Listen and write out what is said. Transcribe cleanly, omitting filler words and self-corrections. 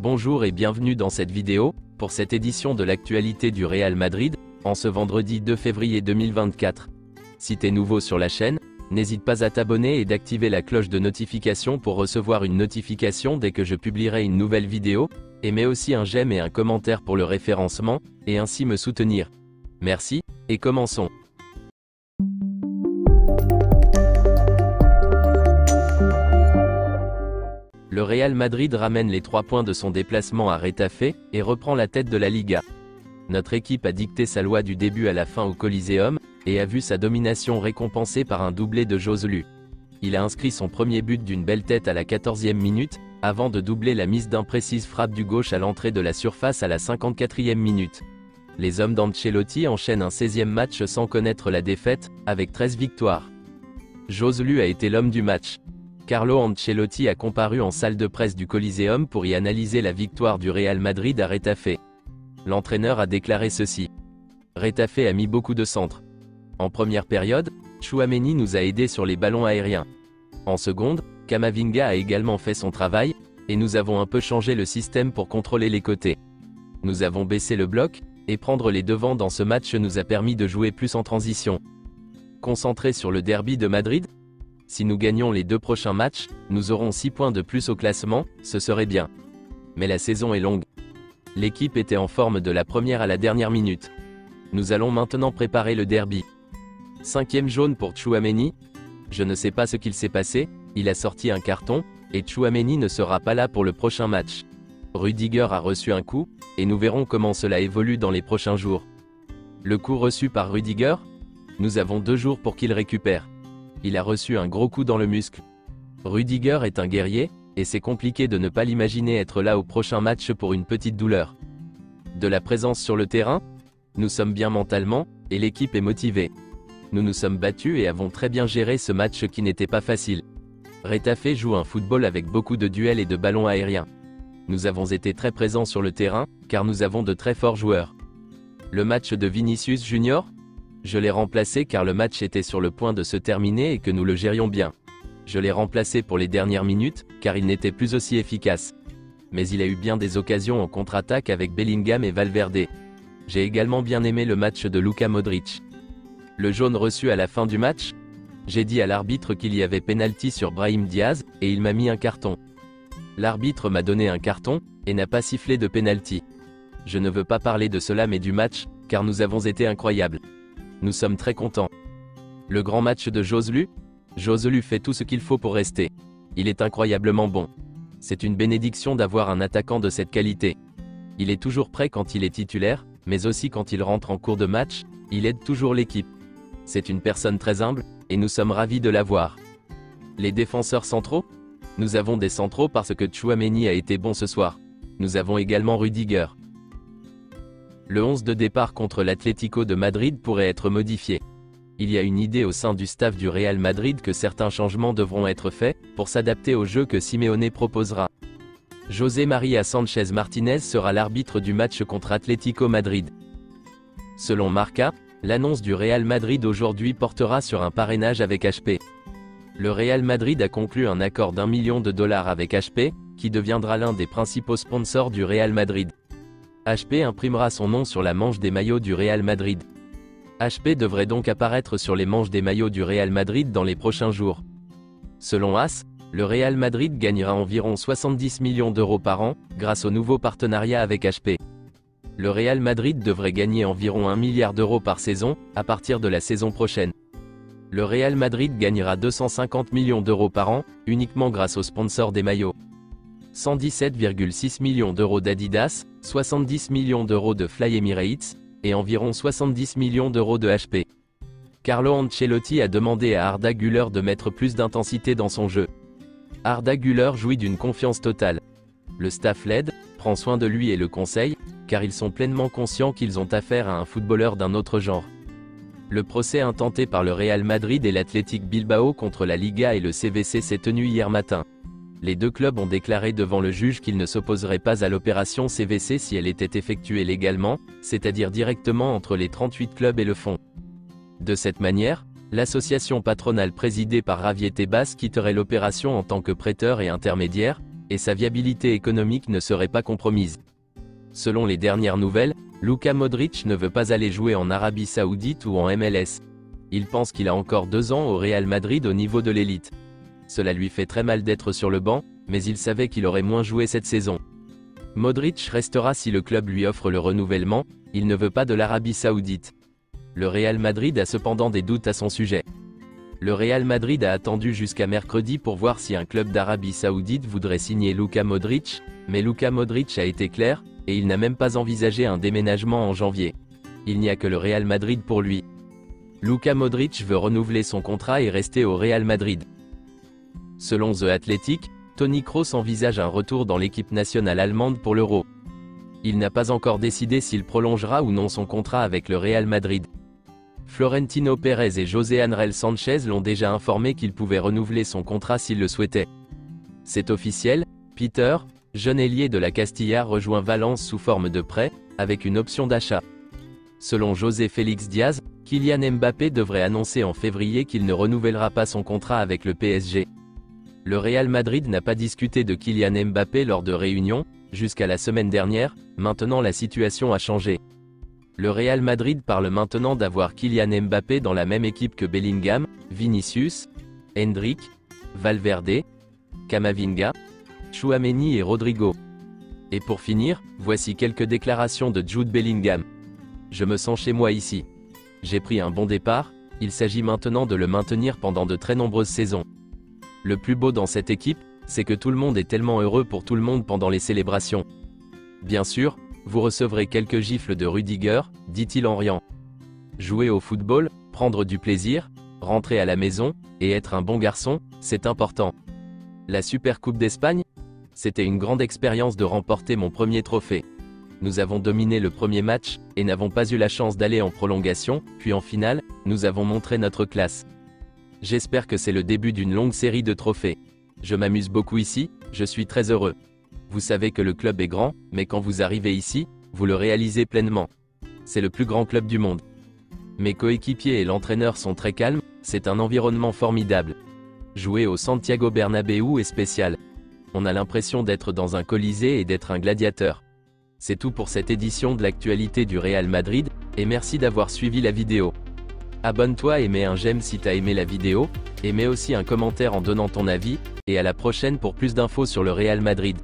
Bonjour et bienvenue dans cette vidéo, pour cette édition de l'actualité du Real Madrid, en ce vendredi 2 février 2024. Si t'es nouveau sur la chaîne, n'hésite pas à t'abonner et d'activer la cloche de notification pour recevoir une notification dès que je publierai une nouvelle vidéo, et mets aussi un j'aime et un commentaire pour le référencement, et ainsi me soutenir. Merci, et commençons. Le Real Madrid ramène les 3 points de son déplacement à Retafe, et reprend la tête de la Liga. Notre équipe a dicté sa loi du début à la fin au Coliseum, et a vu sa domination récompensée par un doublé de Joselu. Il a inscrit son premier but d'une belle tête à la 14e minute, avant de doubler la mise d'imprécise frappe du gauche à l'entrée de la surface à la 54e minute. Les hommes d'Ancelotti enchaînent un 16e match sans connaître la défaite, avec 13 victoires. Joselu a été l'homme du match. Carlo Ancelotti a comparu en salle de presse du Coliseum pour y analyser la victoire du Real Madrid à Retafe. L'entraîneur a déclaré ceci. Retafe a mis beaucoup de centres. En première période, Tchouaméni nous a aidés sur les ballons aériens. En seconde, Camavinga a également fait son travail, et nous avons un peu changé le système pour contrôler les côtés. Nous avons baissé le bloc, et prendre les devants dans ce match nous a permis de jouer plus en transition. Concentré sur le derby de Madrid ? Si nous gagnons les 2 prochains matchs, nous aurons 6 points de plus au classement, ce serait bien. Mais la saison est longue. L'équipe était en forme de la première à la dernière minute. Nous allons maintenant préparer le derby. 5e jaune pour Tchouaméni. Je ne sais pas ce qu'il s'est passé, il a sorti un carton, et Tchouaméni ne sera pas là pour le prochain match. Rudiger a reçu un coup, et nous verrons comment cela évolue dans les prochains jours. Le coup reçu par Rudiger ? Nous avons 2 jours pour qu'il récupère. Il a reçu un gros coup dans le muscle. Rudiger est un guerrier, et c'est compliqué de ne pas l'imaginer être là au prochain match pour une petite douleur. De la présence sur le terrain ? Nous sommes bien mentalement, et l'équipe est motivée. Nous nous sommes battus et avons très bien géré ce match qui n'était pas facile. Retafe joue un football avec beaucoup de duels et de ballons aériens. Nous avons été très présents sur le terrain, car nous avons de très forts joueurs. Le match de Vinicius Junior ? Je l'ai remplacé car le match était sur le point de se terminer et que nous le gérions bien. Je l'ai remplacé pour les dernières minutes, car il n'était plus aussi efficace. Mais il a eu bien des occasions en contre-attaque avec Bellingham et Valverde. J'ai également bien aimé le match de Luka Modric. Le jaune reçu à la fin du match ? J'ai dit à l'arbitre qu'il y avait pénalty sur Brahim Diaz, et il m'a mis un carton. L'arbitre m'a donné un carton, et n'a pas sifflé de pénalty. Je ne veux pas parler de cela mais du match, car nous avons été incroyables. Nous sommes très contents. Le grand match de Joselu ? Joselu fait tout ce qu'il faut pour rester. Il est incroyablement bon. C'est une bénédiction d'avoir un attaquant de cette qualité. Il est toujours prêt quand il est titulaire, mais aussi quand il rentre en cours de match, il aide toujours l'équipe. C'est une personne très humble, et nous sommes ravis de l'avoir. Les défenseurs centraux ? Nous avons des centraux parce que Tchouaméni a été bon ce soir. Nous avons également Rudiger. Le 11 de départ contre l'Atlético de Madrid pourrait être modifié. Il y a une idée au sein du staff du Real Madrid que certains changements devront être faits, pour s'adapter au jeu que Simeone proposera. José María Sánchez Martínez sera l'arbitre du match contre Atlético Madrid. Selon Marca, l'annonce du Real Madrid aujourd'hui portera sur un parrainage avec HP. Le Real Madrid a conclu un accord d'$1 million avec HP, qui deviendra l'un des principaux sponsors du Real Madrid. HP imprimera son nom sur la manche des maillots du Real Madrid. HP devrait donc apparaître sur les manches des maillots du Real Madrid dans les prochains jours. Selon AS, le Real Madrid gagnera environ 70 millions d'euros par an, grâce au nouveau partenariat avec HP. Le Real Madrid devrait gagner environ 1 milliard d'euros par saison, à partir de la saison prochaine. Le Real Madrid gagnera 250 millions d'euros par an, uniquement grâce au sponsor des maillots. 117,6 millions d'euros d'Adidas, 70 millions d'euros de Fly Emirates, et environ 70 millions d'euros de HP. Carlo Ancelotti a demandé à Arda Güler de mettre plus d'intensité dans son jeu. Arda Güler jouit d'une confiance totale. Le staff l'aide, prend soin de lui et le conseille, car ils sont pleinement conscients qu'ils ont affaire à un footballeur d'un autre genre. Le procès intenté par le Real Madrid et l'Athletic Bilbao contre la Liga et le CVC s'est tenu hier matin. Les 2 clubs ont déclaré devant le juge qu'ils ne s'opposeraient pas à l'opération CVC si elle était effectuée légalement, c'est-à-dire directement entre les 38 clubs et le fond. De cette manière, l'association patronale présidée par Javier Tebas quitterait l'opération en tant que prêteur et intermédiaire, et sa viabilité économique ne serait pas compromise. Selon les dernières nouvelles, Luka Modric ne veut pas aller jouer en Arabie Saoudite ou en MLS. Il pense qu'il a encore 2 ans au Real Madrid au niveau de l'élite. Cela lui fait très mal d'être sur le banc, mais il savait qu'il aurait moins joué cette saison. Modric restera si le club lui offre le renouvellement, il ne veut pas de l'Arabie Saoudite. Le Real Madrid a cependant des doutes à son sujet. Le Real Madrid a attendu jusqu'à mercredi pour voir si un club d'Arabie Saoudite voudrait signer Luka Modric, mais Luka Modric a été clair, et il n'a même pas envisagé un déménagement en janvier. Il n'y a que le Real Madrid pour lui. Luka Modric veut renouveler son contrat et rester au Real Madrid. Selon The Athletic, Toni Kroos envisage un retour dans l'équipe nationale allemande pour l'Euro. Il n'a pas encore décidé s'il prolongera ou non son contrat avec le Real Madrid. Florentino Pérez et José Ángel Sánchez l'ont déjà informé qu'il pouvait renouveler son contrat s'il le souhaitait. C'est officiel, Peter, jeune ailier de la Castilla, rejoint Valence sous forme de prêt, avec une option d'achat. Selon José Félix Diaz, Kylian Mbappé devrait annoncer en février qu'il ne renouvellera pas son contrat avec le PSG. Le Real Madrid n'a pas discuté de Kylian Mbappé lors de réunions, jusqu'à la semaine dernière, maintenant la situation a changé. Le Real Madrid parle maintenant d'avoir Kylian Mbappé dans la même équipe que Bellingham, Vinicius, Endrick, Valverde, Camavinga, Tchouaméni et Rodrigo. Et pour finir, voici quelques déclarations de Jude Bellingham. Je me sens chez moi ici. J'ai pris un bon départ, il s'agit maintenant de le maintenir pendant de très nombreuses saisons. Le plus beau dans cette équipe, c'est que tout le monde est tellement heureux pour tout le monde pendant les célébrations. Bien sûr, vous recevrez quelques gifles de Rudiger, dit-il en riant. Jouer au football, prendre du plaisir, rentrer à la maison, et être un bon garçon, c'est important. La Super Coupe d'Espagne? C'était une grande expérience de remporter mon premier trophée. Nous avons dominé le premier match, et n'avons pas eu la chance d'aller en prolongation, puis en finale, nous avons montré notre classe. J'espère que c'est le début d'une longue série de trophées. Je m'amuse beaucoup ici, je suis très heureux. Vous savez que le club est grand, mais quand vous arrivez ici, vous le réalisez pleinement. C'est le plus grand club du monde. Mes coéquipiers et l'entraîneur sont très calmes, c'est un environnement formidable. Jouer au Santiago Bernabéu est spécial. On a l'impression d'être dans un colisée et d'être un gladiateur. C'est tout pour cette édition de l'actualité du Real Madrid, et merci d'avoir suivi la vidéo. Abonne-toi et mets un j'aime si t'as aimé la vidéo, et mets aussi un commentaire en donnant ton avis, et à la prochaine pour plus d'infos sur le Real Madrid.